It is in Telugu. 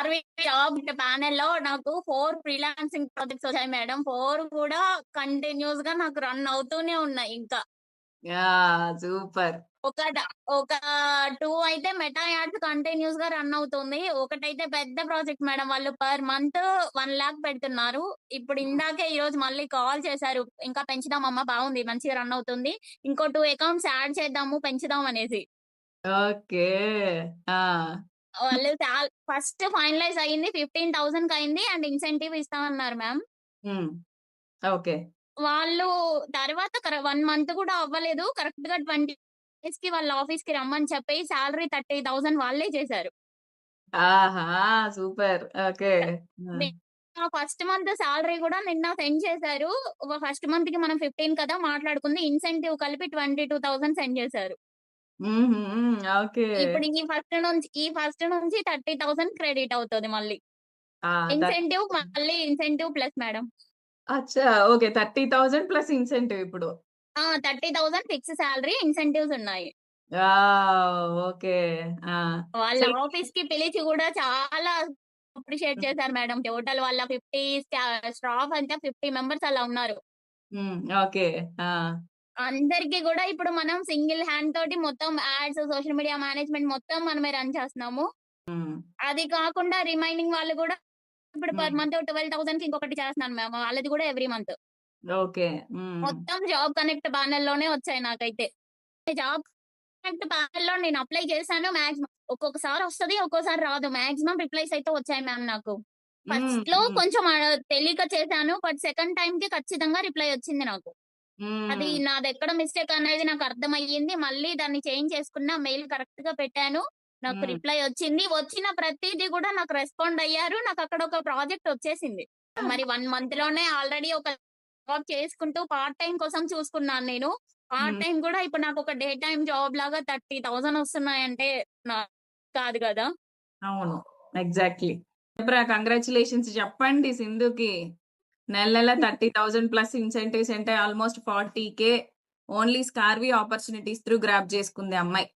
స్కార్వి జాబ్ ప్యానెల్‌లో నాకు 4 ఫ్రీలాన్సింగ్ ప్రాజెక్ట్స్ వచ్చాయి మేడం. 4 కూడా కంటిన్యూయస్‌గా నాకు రన్ అవుతూనే ఉన్నాయి ఇంకా. సూపర్. ఒక డ ఒక 2 అయితే మెటా యాడ్స్ కంటిన్యూయస్‌గా రన్ అవుతుంది. ఒకటైతే పెద్ద ప్రాజెక్ట్ మేడం. వాళ్ళు పర్ మంత్ 1,00,000 పెడుతున్నారు. ఇప్పుడు ఇందాకే ఈరోజు మళ్ళీ కాల్ చేశారు. ఇంకా పెంచుదామమ్మా బావుంది. మంచిగా రన్ అవుతుంది. ఇంకో 2 అకౌంట్స్ యాడ్ చేద్దాము, పెంచుదాం అనేసి. ఓకే. ఆ! వాళ్ళు ఫస్ట్ ఫైనలైజ్ అయింది 15,000కి అయింది. అండ్ ఇన్సెంటివ్ ఇస్తామన్నారు మ్యామ్. హ్మ్. ఓకే. వాళ్ళు తర్వాత 1 మంత్ కూడా అవ్వలేదు. కరెక్ట్‌గా 20 డేస్‌కి వాళ్ళ ఆఫీస్‌కి రమ్మని చెప్పి సాలరీ 30,000 వాళ్ళే చేశారు. ఆహా! సూపర్. ఓకే. ఆ! నే ఫస్ట్ మంత్ సాలరీ గూడా నిన్న సెండ్ చేశారు. ఫస్ట్ మంత్‌కి మనం 15 కదా మాట్లాడుకుంది. ఇన్సెంటివ్ కలిపి 22,000 సెండ్ చేశారు. హుహు. ఓకే. ఇప్పుడు ఈ ఫస్ట్ నుంచి 30,000 క్రెడిట్ అవుతది మళ్ళీ. ఆ! Incentive plus madam. అచ్చా! ఓకే. 30,000 ప్లస్ ఇన్సెంటివ్ ఇప్పుడు. 30,000 ఫిక్స్ సాలరీ, ఇన్సెంటివ్స్ ఉన్నాయి. ఓకే. ఆ! వాళ్ళ సో ఆఫీస్‌కి పిలిచి గూడా చాలా అప్రిషియేట్ చేశారు మేడం. టోటల్ వాళ్ళ 50 స్టాఫ్ అంతా 50 మెంబర్స్ అలా ఉన్నారు. హ్మ్. ఓకే. ఆ! అందరికి గూడా ఇప్పుడు మనం సింగిల్ హ్యాండ్ తోటి మొత్తం యాడ్స్, సోషల్ మీడియా మేనేజ్‌మెంట్ మొత్తం మనమే రన్ చేస్తున్నాము. హ్మ్. అది కాకుండా రిమైనింగ్ వాళ్ళు గూడా ఇప్పుడు పర్ హ్మ్. మంత్ 12,000కి ఇంకొకటి చేస్తున్నాను మ్యామ్. వాళ్ళది గూడా ఎవ్రీ మంత్. ఓకే. హ్మ్. మొత్తం జాబ్ కనెక్ట్ ప్యానెల్‌లోనే వచ్చాయి నాకైతే. జాబ్ కనెక్ట్ ప్యానెల్‌లో నేను అప్లై చేశాను. ఒక్కొక్కసారి వస్తది. ఒక్కోసారి రాదు. మాక్సిమం రిప్లైస్ అయితే వచ్చాయి మ్యామ్ నాకు. హ్మ్. ఫస్ట్‌లో హ్మ్. కొంచెం తెలియక చేశాను. బట్ సెకండ్ టైమ్‌కి ఖచ్చితంగా రిప్లై వచ్చింది నాకు. అది హ్మ్. నాదెక్కడ మిస్టేక్ అనేది నాకు అర్థమయ్యింది. మళ్ళీ దాన్ని చేంజ్ చేసుకున్న. మెయిల్ కరెక్ట్‌గా పెట్టాను. నాకు హ్మ్. రిప్లై వచ్చింది. వచ్చిన ప్రతీది గూడా నాకు రెస్పాండ్ అయ్యారు. నాకక్కడ ఒక ప్రాజెక్ట్ వచ్చేసింది. మరి 1 మంత్‌లోనే ఆల్రెడీ ఒక జాబ్ చేసుకుంటూ పార్ట్ టైమ్ కోసం చూసుకున్నాను నేను. పార్ట్ హ్మ్. టైమ్ గూడా ఇప్పుడు నాకొక డే టైమ్ జాబ్ లాగా 30,000 వస్తున్నాయంటే నా కాదు గదా! అవును. ఎగ్జాక్ట్‌లీ. కంగ్రాచ్యులేషన్స్ చెప్పండి సింధుకి. నెల నెల 30,000 ప్లస్ ఇన్సెంటివ్స్ అంటే ఆల్‌మోస్ట్ 40,000 ఓన్లీ స్కార్వీ ఆపర్చునిటీస్ త్రూ గ్రాబ్ చేసుకుంది ఆ అమ్మాయి.